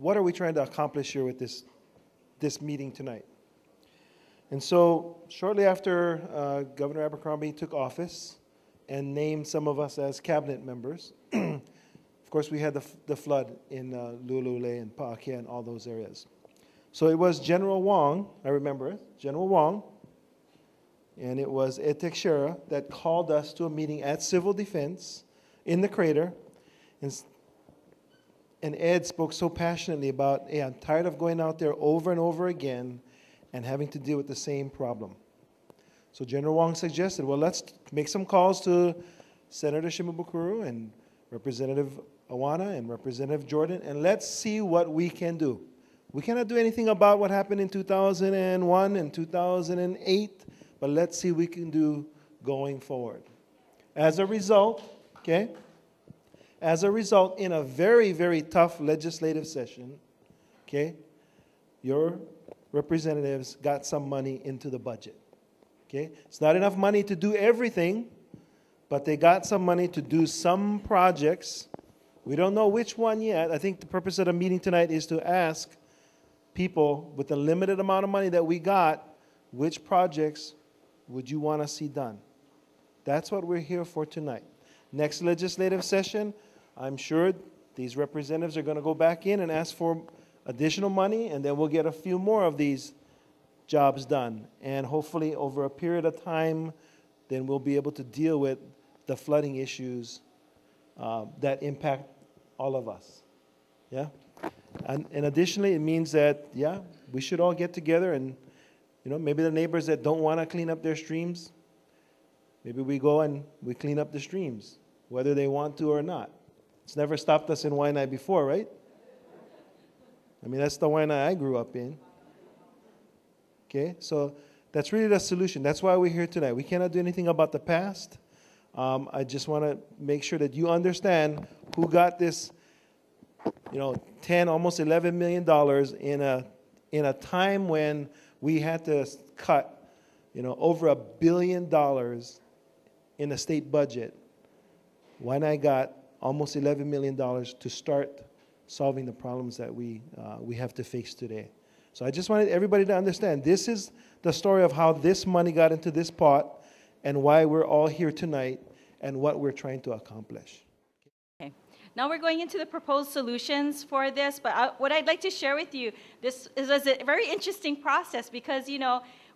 What are we trying to accomplish here with this meeting tonight? And so shortly after Governor Abercrombie took office and named some of us as cabinet members, of course we had the flood in Lu'ulule and Pa'akea and all those areas. So it was General Wong, I remember it, General Wong, and it was Ed Teixeira that called us to a meeting at Civil Defense in the crater. And Ed spoke so passionately about, hey, I'm tired of going out there over and over again and having to deal with the same problem. So General Wong suggested, well, let's make some calls to Senator Shimabukuro and Representative Awana and Representative Jordan, and let's see what we can do. We cannot do anything about what happened in 2001 and 2008, but let's see what we can do going forward. As a result, in a very, very tough legislative session, your representatives got some money into the budget. It's not enough money to do everything, but they got some money to do some projects. We don't know which one yet. I think the purpose of the meeting tonight is to ask people with the limited amount of money that we got, which projects would you want to see done? That's what we're here for tonight. Next legislative session, I'm sure these representatives are going to go back in and ask for additional money, and then we'll get a few more of these jobs done. And hopefully over a period of time, then we'll be able to deal with the flooding issues that impact all of us. Yeah? And additionally, it means that, we should all get together and, maybe the neighbors that don't want to clean up their streams, maybe we go and we clean up the streams, whether they want to or not. It's never stopped us in Waianae before, right? I mean, that's the Waianae I grew up in. So that's really the solution. That's why we're here tonight. We cannot do anything about the past. I just want to make sure that you understand who got this, 10, almost $11 million in a time when we had to cut, over $1 billion in the state budget. Waianae got almost $11 million to start solving the problems that we have to face today. So I just wanted everybody to understand, this is the story of how this money got into this pot and why we're all here tonight and what we're trying to accomplish. Okay. Now we're going into the proposed solutions for this, but what I'd like to share with you, this is a very interesting process because,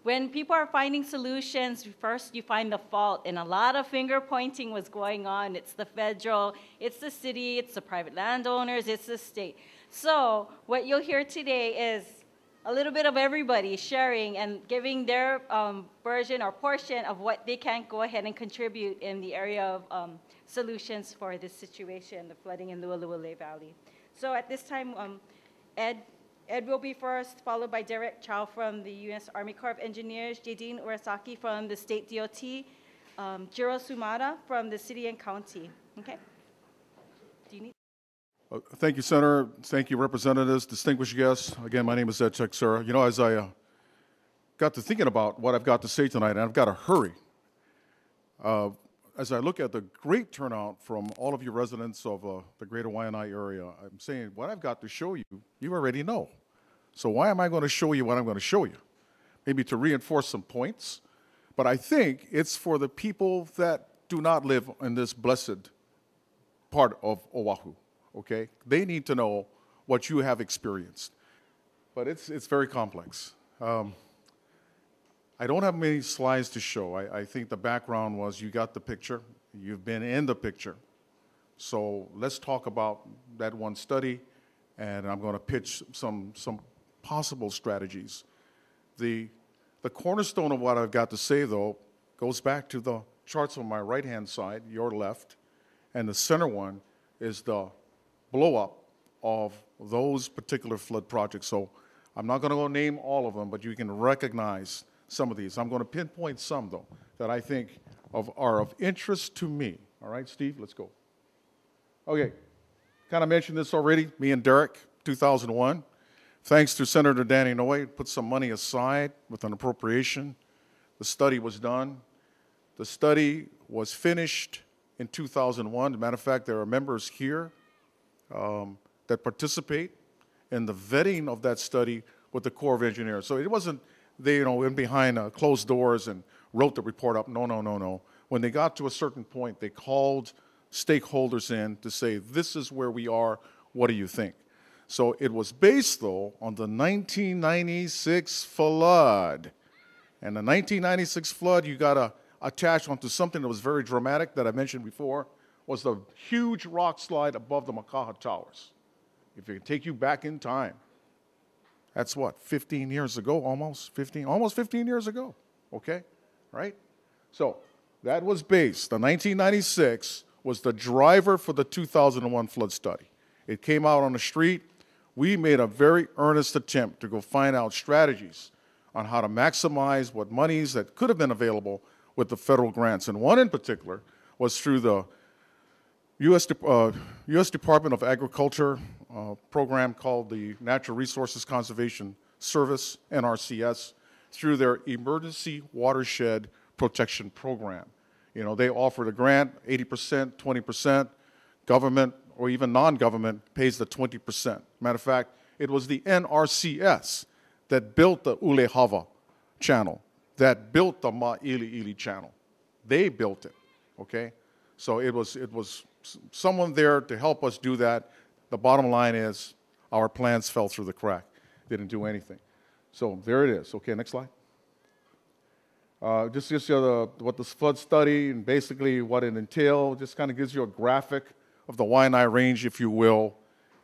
when people are finding solutions, first you find the fault, and a lot of finger pointing was going on. It's the federal, it's the city, it's the private landowners, it's the state. So what you'll hear today is a little bit of everybody sharing and giving their version or portion of what they can go ahead and contribute in the area of solutions for this situation, the flooding in Lu'ulule Valley. So at this time, Ed will be first, followed by Derek Chow from the U.S. Army Corps of Engineers, Jadine Urasaki from the State DOT, Jiro Sumada from the City and County. Okay? Do you need? Thank you, Senator. Thank you, representatives, distinguished guests. Again, my name is Ed Teixeira. As I got to thinking about what I've got to say tonight, and I've got to hurry, as I look at the great turnout from all of you residents of the greater Waianae area, I'm saying what I've got to show you, you already know. So why am I going to show you what I'm going to show you? Maybe to reinforce some points, but I think it's for the people that do not live in this blessed part of Oahu, okay? They need to know what you have experienced, but it's very complex. I don't have many slides to show. I think the background was you got the picture. You've been in the picture. So let's talk about that one study and I'm going to pitch some possible strategies. The cornerstone of what I've got to say, though, goes back to the charts on my right-hand side, your left, and the center one is the blow-up of those particular flood projects. So I'm not going to go name all of them, but you can recognize some of these. I'm going to pinpoint some, though, that I think are of interest to me. All right, Steve, let's go. Okay, kind of mentioned this already, me and Derek, 2001. Thanks to Senator Danny Noy, put some money aside with an appropriation. The study was done. The study was finished in 2001. As a matter of fact, there are members here that participate in the vetting of that study with the Corps of Engineers. So it wasn't they went behind closed doors and wrote the report up. No, no, no, no. When they got to a certain point, they called stakeholders in to say, this is where we are, what do you think? So it was based, though, on the 1996 flood. And the 1996 flood, you got to attach onto something that was very dramatic that I mentioned before, was the huge rock slide above the Makaha Towers. If it can take you back in time, that's what, 15 years ago, almost 15 years ago, okay, right? So that was based, the 1996 was the driver for the 2001 flood study. It came out on the street. We made a very earnest attempt to go find out strategies on how to maximize what monies that could have been available with the federal grants. And one in particular was through the U.S. Department of Agriculture program called the Natural Resources Conservation Service, NRCS, through their Emergency Watershed Protection Program. You know, they offered a grant, 80%, 20%, government or even non-government pays the 20%. Matter of fact, it was the NRCS that built the Ulehava channel, that built the Ma'ili'ili channel. They built it, okay? So it was someone there to help us do that. The bottom line is our plans fell through the crack. Didn't do anything. So there it is. Okay, next slide. Just what the flood study and basically what it entailed, just kind of gives you a graphic of the Waianae Range, if you will,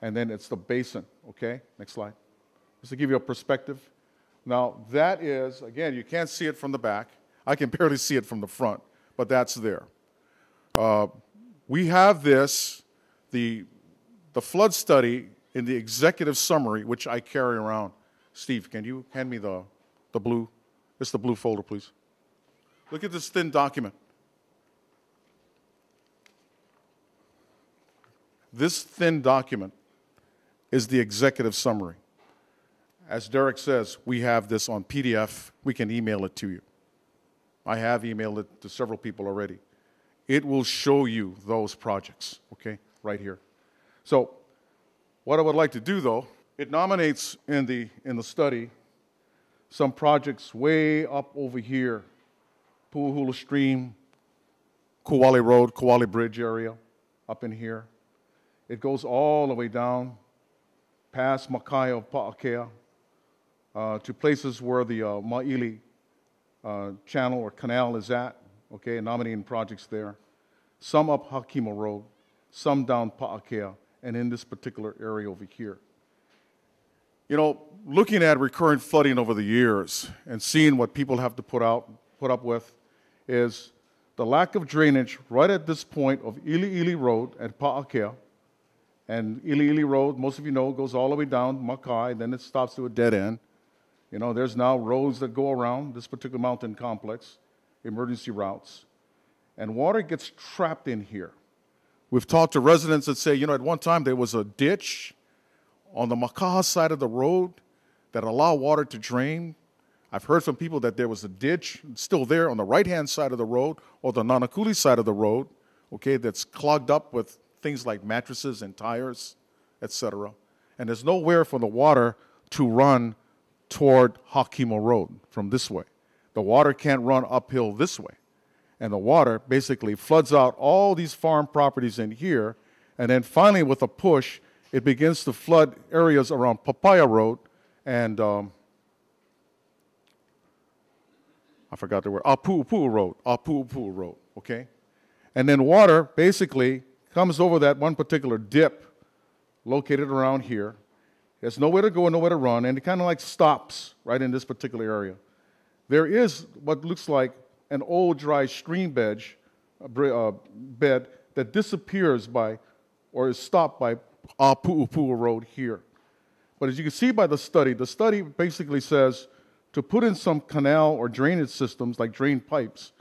and then it's the basin. Okay, next slide. Just to give you a perspective. Now, that is, again, you can't see it from the back. I can barely see it from the front, but that's there. We have this, the flood study in the executive summary, which I carry around. Steve, can you hand me the blue? It's the blue folder, please. Look at this thin document. This thin document is the executive summary. As Derek says, we have this on PDF. We can email it to you. I have emailed it to several people already. It will show you those projects, okay, right here. So what I would like to do, though, it nominates in the study some projects way up over here, Pu'uhula Stream, Kuali Road, Kuali Bridge area, up in here. It goes all the way down past Makai of Pa'akea to places where the Ma'ili channel or canal is at, okay, nominating projects there. Some up Hakima Road, some down Pa'akea, and in this particular area over here. You know, looking at recurrent flooding over the years and seeing what people have to put up with is the lack of drainage right at this point of Ili'ili Road at Pa'akea. And Ili'ili Road, most of you know, goes all the way down Makai, then it stops to a dead end. You know, there's now roads that go around this particular mountain complex, emergency routes. And water gets trapped in here. We've talked to residents that say, you know, at one time there was a ditch on the Makaha side of the road that allowed water to drain. I've heard from people that there was a ditch still there on the right-hand side of the road or the Nanakuli side of the road, okay, that's clogged up with things like mattresses and tires, etc. And there's nowhere for the water to run toward Hakima Road from this way. The water can't run uphill this way. And the water basically floods out all these farm properties in here, and then finally with a push, it begins to flood areas around Papaya Road and I forgot the word, Apu'upu'u Road, okay? And then water basically comes over that one particular dip located around here. There's nowhere to go and nowhere to run, and it kind of like stops right in this particular area. There is what looks like an old dry stream bed that disappears by, or is stopped by Pu'upua Road here. But as you can see by the study basically says to put in some canal or drainage systems like drain pipes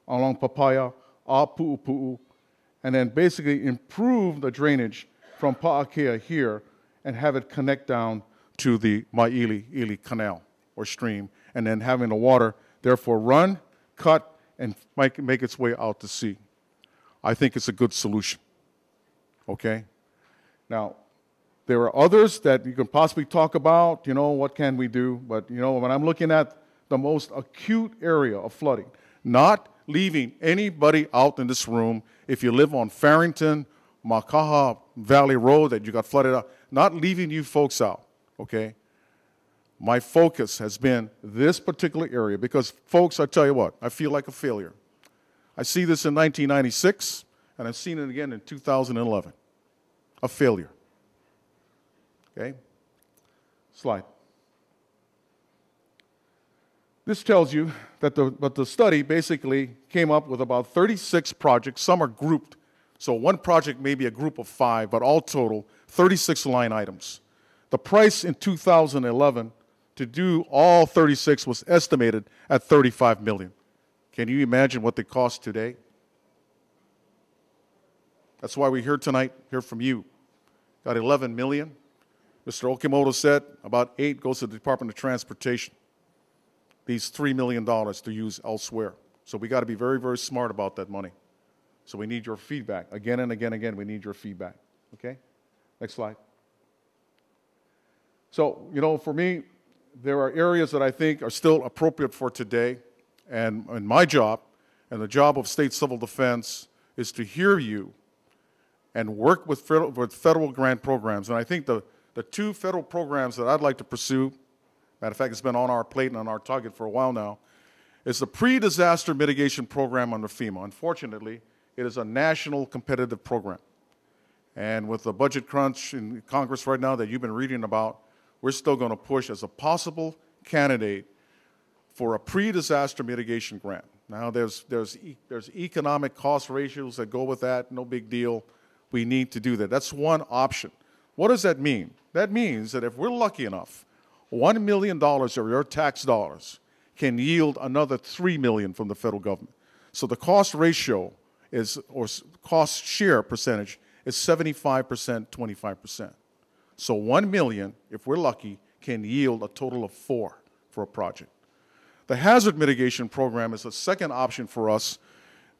along Papaya, Pu'upu'u, and then basically improve the drainage from Pa'akea here and have it connect down to the Maili Canal or stream, and then having the water therefore run, cut, and make its way out to sea. I think it's a good solution. Okay? Now, there are others that you can possibly talk about, what can we do? But, when I'm looking at the most acute area of flooding, not leaving anybody out in this room, if you live on Farrington, Makaha Valley Road that you got flooded out, not leaving you folks out, okay? My focus has been this particular area because, folks, I tell you what, I feel like a failure. I see this in 1996, and I've seen it again in 2011. A failure. Okay? Slide. This tells you that the study basically came up with about 36 projects. Some are grouped. So one project may be a group of 5, but all total, 36 line items. The price in 2011 to do all 36 was estimated at $35 million. Can you imagine what they cost today? That's why we're here tonight, hear from you. Got $11 million. Mr. Okimoto said about 8 goes to the Department of Transportation. These $3 million to use elsewhere. So we got to be very, very smart about that money. So we need your feedback. Again and again, we need your feedback. Okay? Next slide. So, for me, there are areas that I think are still appropriate for today. And my job, and the job of State Civil Defense, is to hear you and work with federal grant programs. And I think the 2 federal programs that I'd like to pursue, matter of fact, it's been on our plate and on our target for a while now, is the pre-disaster mitigation program under FEMA. Unfortunately, it is a national competitive program. And with the budget crunch in Congress right now that you've been reading about, we're still going to push as a possible candidate for a pre-disaster mitigation grant. Now, there's economic cost ratios that go with that, no big deal. We need to do that. That's one option. What does that mean? That means that if we're lucky enough, $1 million of your tax dollars can yield another $3 million from the federal government. So the cost ratio or cost share percentage is 75%, 25%. So 1 million, if we're lucky, can yield a total of 4 for a project. The hazard mitigation program is a second option for us.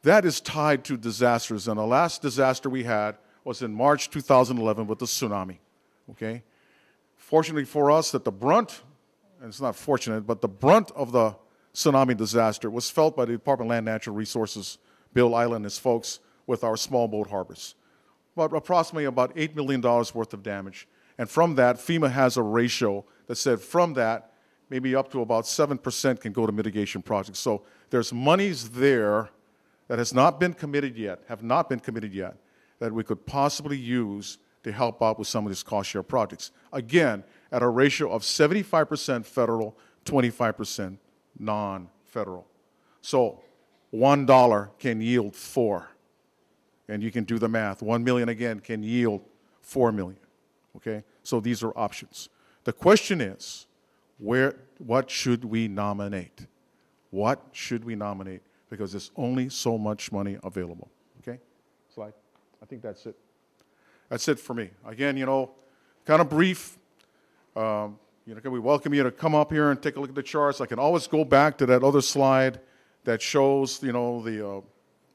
That is tied to disasters, and the last disaster we had was in March 2011 with the tsunami, okay? Fortunately for us, that the brunt, and it's not fortunate, but the brunt of the tsunami disaster was felt by the Department of Land and Natural Resources, Bill Island and his folks, with our small boat harbors. But approximately about $8 million worth of damage. And from that, FEMA has a ratio that said from that, maybe up to about 7% can go to mitigation projects. So there's monies there that has not been committed yet, that we could possibly use to help out with some of these cost share projects. Again, at a ratio of 75% federal, 25% non-federal. So $1 can yield 4. And you can do the math. 1 million, again, can yield 4 million. Okay? So these are options. The question is, what should we nominate? What should we nominate? Because there's only so much money available. Okay? Slide. I think that's it. That's it for me. Again, kind of brief. Can we welcome you to come up here and take a look at the charts? I can always go back to that other slide that shows, the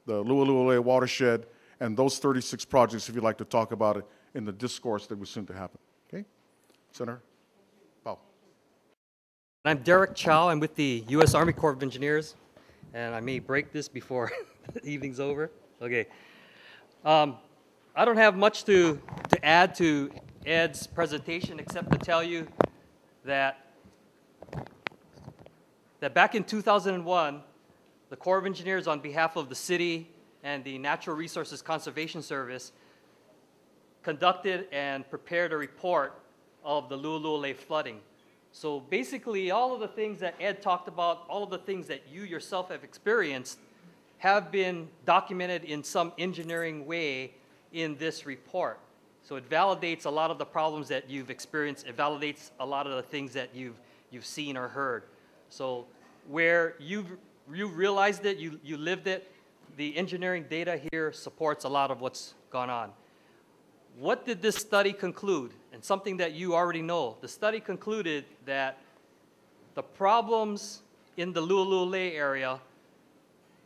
Lualua watershed and those 36 projects if you'd like to talk about it in the discourse that was soon to happen. Okay? Senator Powell. I'm Derek Chow. I'm with the U.S. Army Corps of Engineers, and I may break this before the evening's over. Okay. I don't have much to add to Ed's presentation except to tell you that back in 2001, the Corps of Engineers, on behalf of the city and the Natural Resources Conservation Service, conducted and prepared a report of the Lu'u'ulu'ule flooding. So basically, all of the things that Ed talked about, all of the things that you yourself have experienced, have been documented in some engineering way in this report. So it validates a lot of the problems that you've experienced. It validates a lot of the things that you've seen or heard. So where you realized it, you lived it, the engineering data here supports a lot of what's gone on. What did this study conclude? And something that you already know. The study concluded that the problems in the Lu'u'ulu'ule area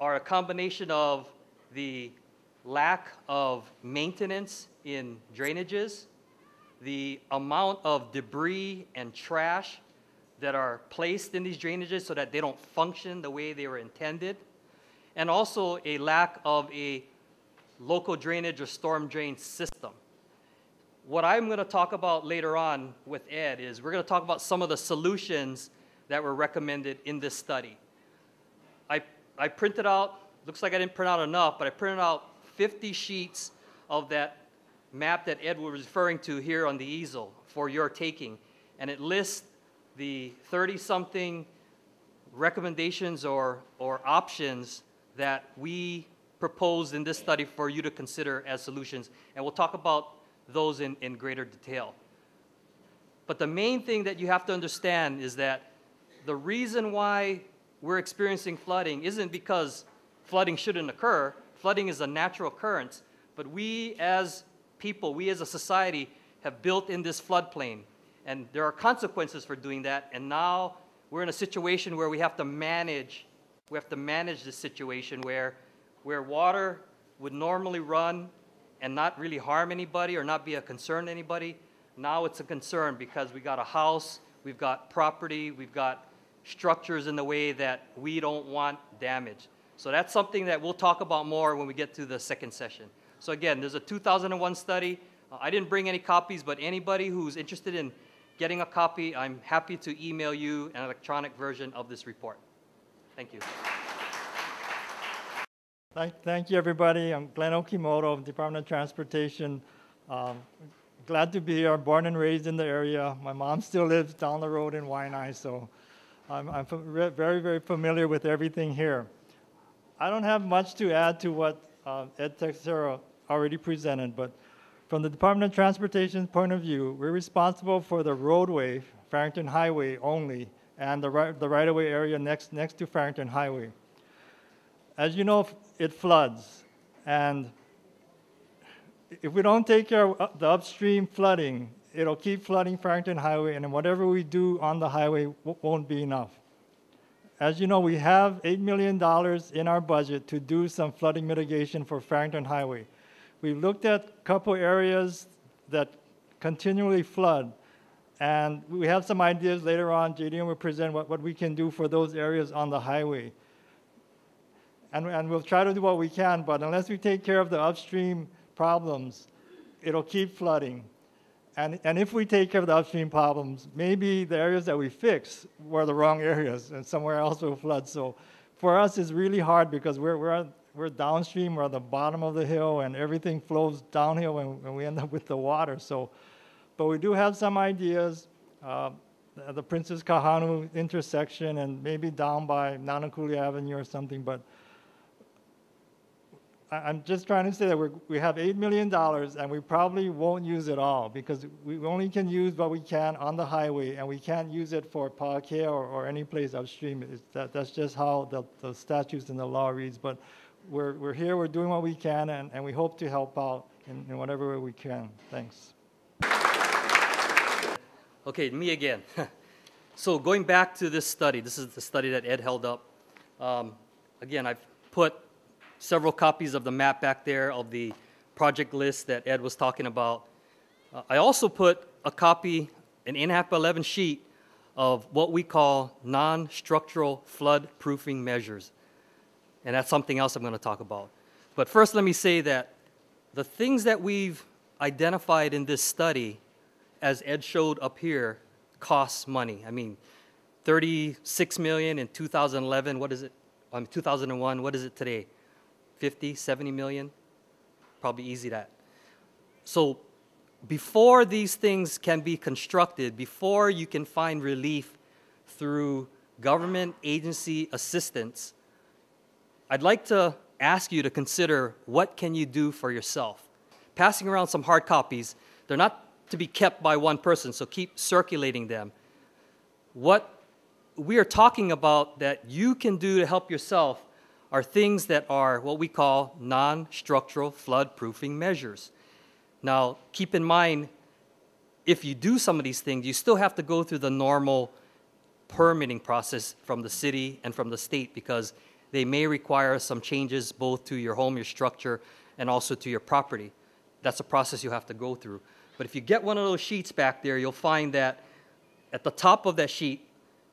are a combination of the lack of maintenance in drainages, the amount of debris and trash that are placed in these drainages so that they don't function the way they were intended, and also a lack of a local drainage or storm drain system. What I'm going to talk about later on with Ed is we're going to talk about some of the solutions that were recommended in this study. I printed out, looks like I didn't print out enough, but I printed out 50 sheets of that map that Ed was referring to here on the easel for your taking. And it lists the 30-something recommendations or options that we proposed in this study for you to consider as solutions. And we'll talk about those in greater detail. But the main thing that you have to understand is that the reason why we're experiencing flooding isn't because flooding shouldn't occur. Flooding is a natural occurrence. But we as people, we as a society, have built in this floodplain. And there are consequences for doing that. And now we're in a situation where we have to manage this situation where water would normally run and not really harm anybody or not be a concern to anybody. Now it's a concern because we got a house, we've got property, we've got structures in the way that we don't want damaged. So that's something that we'll talk about more when we get to the second session. So again, there's a 2001 study. I didn't bring any copies, but anybody who's interested in getting a copy, I'm happy to email you an electronic version of this report. Thank you. Thank you, everybody. I'm Glenn Okimoto of Department of Transportation. Glad to be here. Born and raised in the area. My mom still lives down the road in Waianae, so I'm very, very familiar with everything here. I don't have much to add to what Ed Texera already presented, but from the Department of Transportation's point of view, we're responsible for the roadway, Farrington Highway only, and the right-of-way area next to Farrington Highway. As you know, it floods, and if we don't take care of the upstream flooding, it'll keep flooding Farrington Highway, and then whatever we do on the highway won't be enough. As you know, we have $8 million in our budget to do some flooding mitigation for Farrington Highway. We looked at a couple areas that continually flood, and we have some ideas later on. JDM will present what we can do for those areas on the highway. And we'll try to do what we can, but unless we take care of the upstream problems, it'll keep flooding. And if we take care of the upstream problems, maybe the areas that we fix were the wrong areas, and somewhere else will flood. So for us, it's really hard because we're downstream, we're at the bottom of the hill, and everything flows downhill, and we end up with the water. So, but we do have some ideas. The Princess Kahanu intersection, and maybe down by Nanakuli Avenue or something, but I'm just trying to say that we have $8 million, and we probably won't use it all because we only can use what we can on the highway, and we can't use it for Paakea or any place upstream. That's just how the statutes and the law reads. But we're here, we're doing what we can, and we hope to help out in whatever way we can. Thanks. Okay, me again. So going back to this study, this is the study that Ed held up. Again, I've put several copies of the map back there of the project list that Ed was talking about. I also put a copy, an 8.5x11 sheet of what we call non-structural flood proofing measures. And that's something else I'm going to talk about. But first, let me say that the things that we've identified in this study, as Ed showed up here, costs money. I mean, $36 million in 2011, what is it? 2001, what is it today? 50, 70 million? Probably easy that. So before these things can be constructed, before you can find relief through government agency assistance, I'd like to ask you to consider what can you do for yourself. Passing around some hard copies, they're not to be kept by one person, so keep circulating them. What we are talking about that you can do to help yourself are things that are what we call non-structural flood-proofing measures. Now, keep in mind, if you do some of these things, you still have to go through the normal permitting process from the city and from the state, because they may require some changes both to your home, your structure, and also to your property. That's a process you have to go through. But if you get one of those sheets back there, you'll find that at the top of that sheet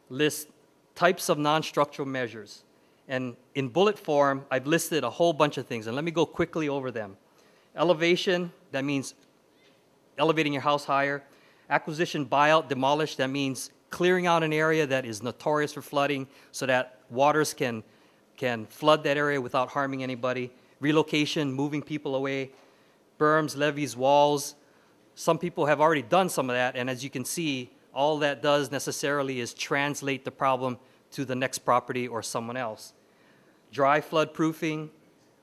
lists types of non-structural measures. And in bullet form, I've listed a whole bunch of things, and let me go quickly over them. Elevation, that means elevating your house higher. Acquisition, buyout, demolish, that means clearing out an area that is notorious for flooding so that waters can flood that area without harming anybody. Relocation, moving people away. Berms, levees, walls. Some people have already done some of that, and as you can see, all that does necessarily is translate the problem to the next property or someone else. Dry flood proofing,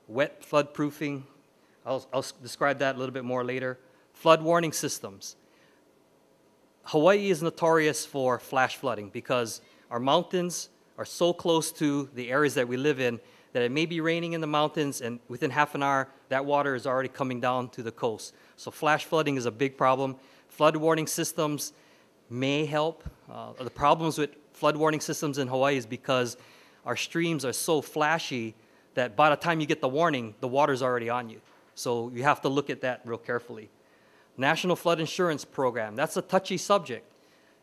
wet flood proofing. I'll describe that a little bit more later. Flood warning systems. Hawaii is notorious for flash flooding because our mountains are so close to the areas that we live in that it may be raining in the mountains, and within half an hour, that water is already coming down to the coast. So flash flooding is a big problem. Flood warning systems may help. The problems with flood warning systems in Hawaii is because our streams are so flashy that by the time you get the warning, the water's already on you. So you have to look at that real carefully. National Flood Insurance Program, that's a touchy subject.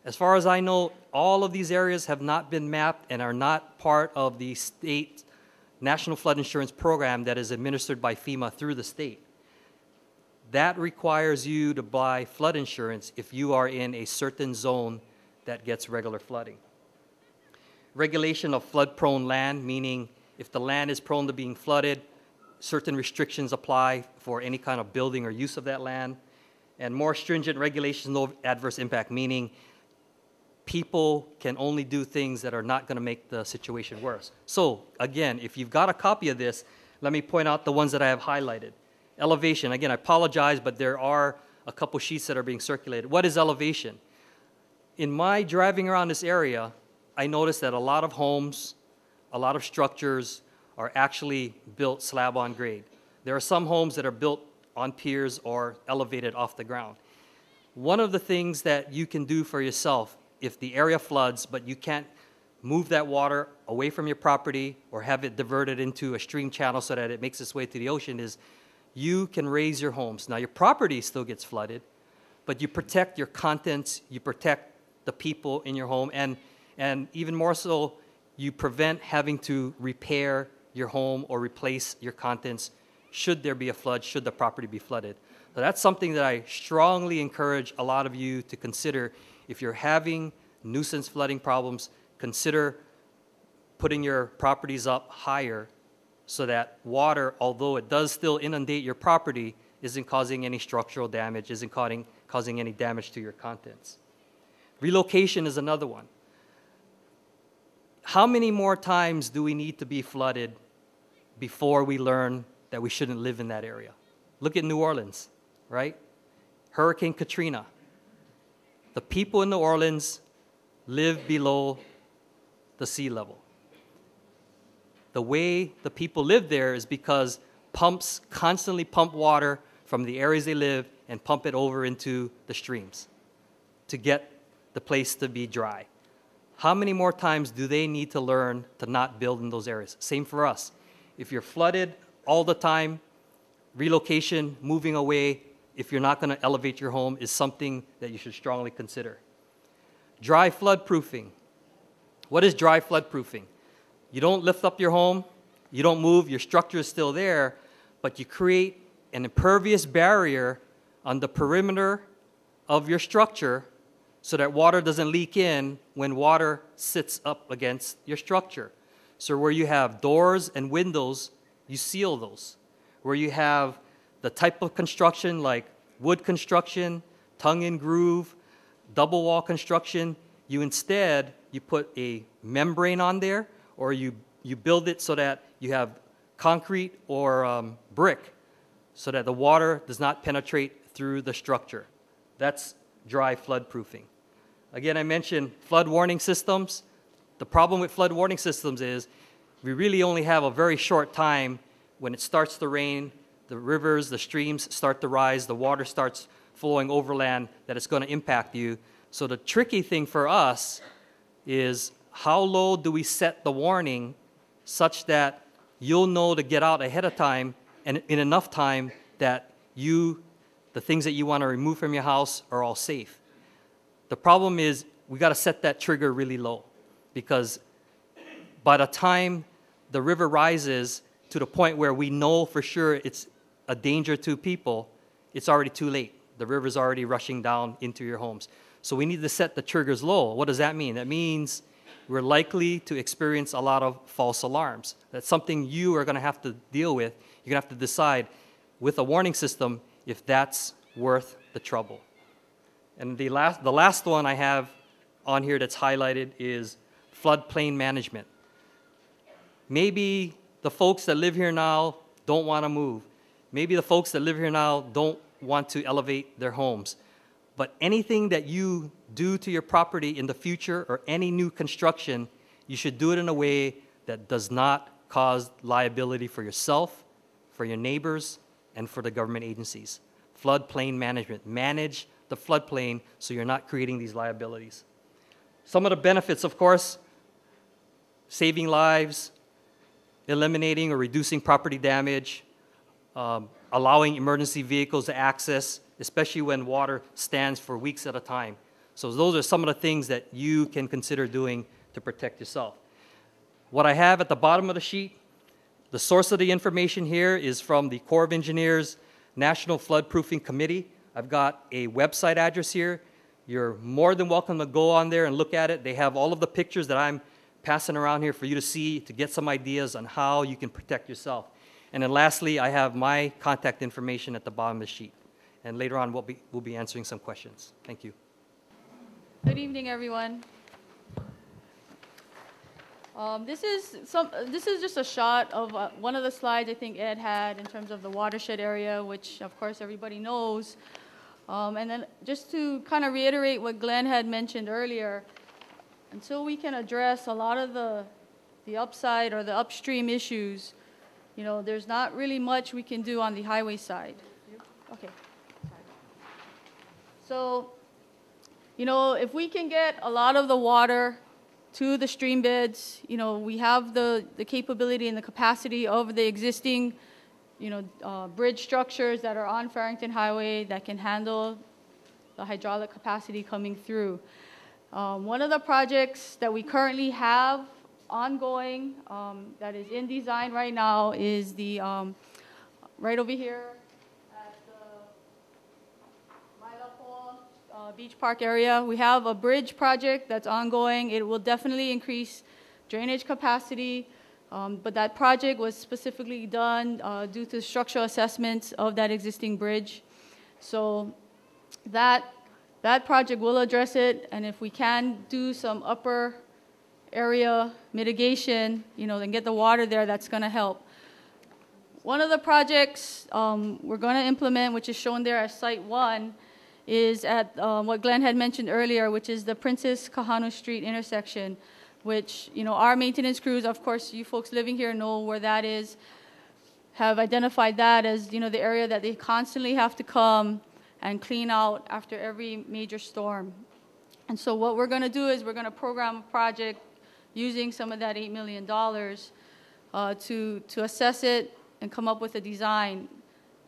As far as I know, all of these areas have not been mapped and are not part of the state National Flood Insurance Program that is administered by FEMA through the state. That requires you to buy flood insurance if you are in a certain zone that gets regular flooding. Regulation of flood-prone land, meaning if the land is prone to being flooded, certain restrictions apply for any kind of building or use of that land. And more stringent regulations, no adverse impact, meaning people can only do things that are not going to make the situation worse. So, again, if you've got a copy of this, let me point out the ones that I have highlighted. Elevation, again, I apologize, but there are a couple sheets that are being circulated. What is elevation? In my driving around this area, I noticed that a lot of homes, a lot of structures are actually built slab on grade. There are some homes that are built on piers or elevated off the ground. One of the things that you can do for yourself if the area floods, but you can't move that water away from your property or have it diverted into a stream channel so that it makes its way to the ocean, is you can raise your homes. Now, your property still gets flooded, but you protect your contents, you protect the people in your home, and even more so, you prevent having to repair your home or replace your contents should there be a flood, should the property be flooded. So that's something that I strongly encourage a lot of you to consider. If you're having nuisance flooding problems, consider putting your properties up higher so that water, although it does still inundate your property, isn't causing any structural damage, isn't causing any damage to your contents. Relocation is another one. How many more times do we need to be flooded before we learn that we shouldn't live in that area? Look at New Orleans, right? Hurricane Katrina. The people in New Orleans live below the sea level. The way the people live there is because pumps constantly pump water from the areas they live and pump it over into the streams to get the place to be dry. How many more times do they need to learn to not build in those areas? Same for us. If you're flooded all the time, relocation, moving away, if you're not going to elevate your home, is something that you should strongly consider. Dry flood proofing. What is dry flood proofing? You don't lift up your home, you don't move, your structure is still there, but you create an impervious barrier on the perimeter of your structure so that water doesn't leak in when water sits up against your structure. So where you have doors and windows, you seal those. Where you have the type of construction like wood construction, tongue and groove, double wall construction. You put a membrane on there, or you build it so that you have concrete or brick so that the water does not penetrate through the structure. That's dry flood proofing. Again, I mentioned flood warning systems. The problem with flood warning systems is we really only have a very short time when it starts to rain, the rivers, the streams start to rise, the water starts flowing overland, that it's going to impact you. So the tricky thing for us is how low do we set the warning such that you'll know to get out ahead of time and in enough time that the things that you want to remove from your house are all safe. The problem is we got to set that trigger really low, because by the time the river rises to the point where we know for sure it's a danger to people, it's already too late. The river's already rushing down into your homes. So we need to set the triggers low. What does that mean? That means we're likely to experience a lot of false alarms. That's something you are going to have to deal with. You're going to have to decide with a warning system if that's worth the trouble. And the last one I have on here that's highlighted is floodplain management. Maybe the folks that live here now don't want to move. Maybe the folks that live here now don't want to elevate their homes. But anything that you do to your property in the future or any new construction, you should do it in a way that does not cause liability for yourself, for your neighbors, and for the government agencies. Floodplain management. Manage the floodplain so you're not creating these liabilities. Some of the benefits, of course, saving lives, eliminating or reducing property damage, allowing emergency vehicles to access, especially when water stands for weeks at a time. So those are some of the things that you can consider doing to protect yourself. What I have at the bottom of the sheet, the source of the information here is from the Corps of Engineers National Flood Proofing Committee. I've got a website address here. You're more than welcome to go on there and look at it. They have all of the pictures that I'm passing around here for you to see, to get some ideas on how you can protect yourself. And then lastly, I have my contact information at the bottom of the sheet. And later on, we'll be answering some questions. Thank you. Good evening, everyone. This is just a shot of one of the slides I think Ed had in terms of the watershed area, which of course everybody knows. And then just to kind of reiterate what Glenn had mentioned earlier, until we can address a lot of the upside or the upstream issues, you know, there's not really much we can do on the highway side. Okay. So, you know, if we can get a lot of the water to the stream beds, you know, we have the capability and the capacity of the existing, you know, bridge structures that are on Farrington Highway that can handle the hydraulic capacity coming through. One of the projects that we currently have ongoing that is in design right now is the right over here at the Mailapo Beach Park area. We have a bridge project that's ongoing. It will definitely increase drainage capacity, but that project was specifically done due to structural assessments of that existing bridge. So that project will address it, and if we can do some upper area mitigation, you know, then get the water there, that's going to help. One of the projects we're going to implement, which is shown there as Site 1, is at what Glenn had mentioned earlier, which is the Princess Kahanu Street intersection, which, you know, our maintenance crews, of course, you folks living here know where that is, have identified that as, you know, the area that they constantly have to come and clean out after every major storm. And so what we're going to do is we're going to program a project using some of that $8 million to assess it and come up with a design.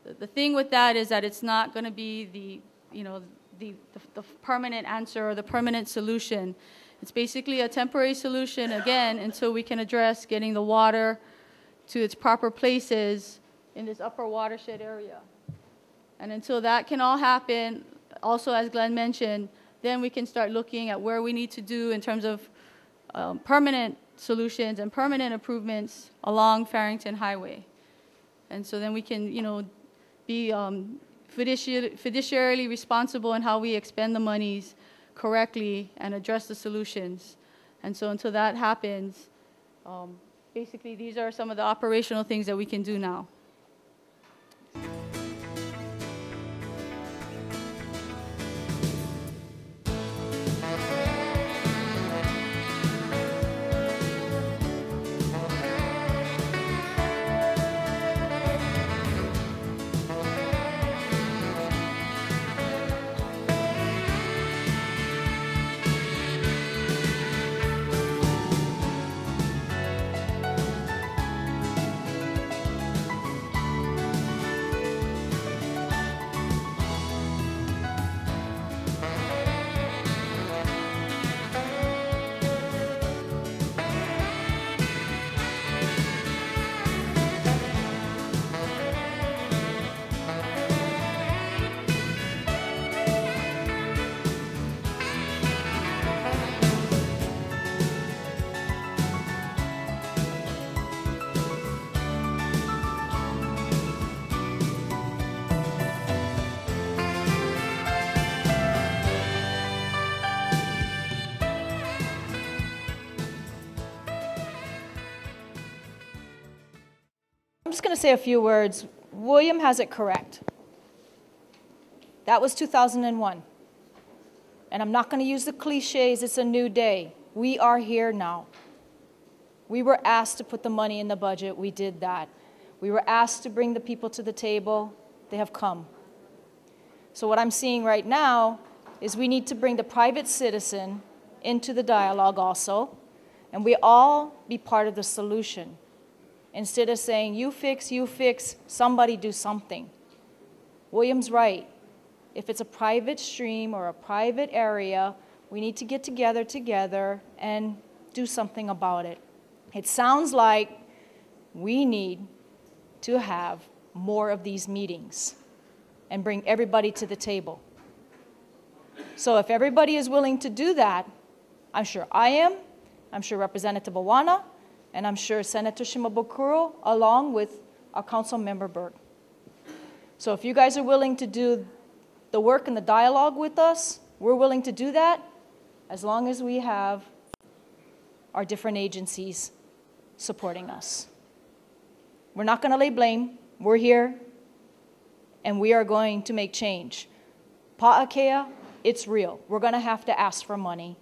The thing with that is that it's not going to be the permanent answer or the permanent solution. It's basically a temporary solution, again, until we can address getting the water to its proper places in this upper watershed area. And until that can all happen, also as Glenn mentioned, then we can start looking at where we need to do in terms of permanent solutions and permanent improvements along Farrington Highway. And so then we can, you know, be fiduciarily responsible in how we expend the monies correctly and address the solutions. And so until that happens, basically these are some of the operational things that we can do now. I'm just going to say a few words. William has it correct. That was 2001. And I'm not going to use the cliches, it's a new day. We are here now. We were asked to put the money in the budget, we did that. We were asked to bring the people to the table, they have come. So what I'm seeing right now is we need to bring the private citizen into the dialogue also, and we all be part of the solution. Instead of saying, you fix, somebody do something. William's right. If it's a private stream or a private area, we need to get together and do something about it. It sounds like we need to have more of these meetings and bring everybody to the table. So if everybody is willing to do that, I'm sure I am, I'm sure Representative Awana, and I'm sure Senator Shimabukuro, along with our council member Berg. So if you guys are willing to do the work and the dialogue with us, we're willing to do that as long as we have our different agencies supporting us. We're not going to lay blame. We're here, and we are going to make change. Pa'akea, it's real. We're going to have to ask for money.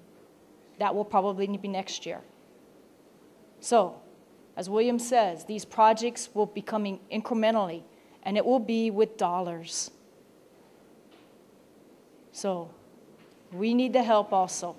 That will probably be next year. So, as William says, these projects will be coming incrementally, and it will be with dollars. So, we need the help also.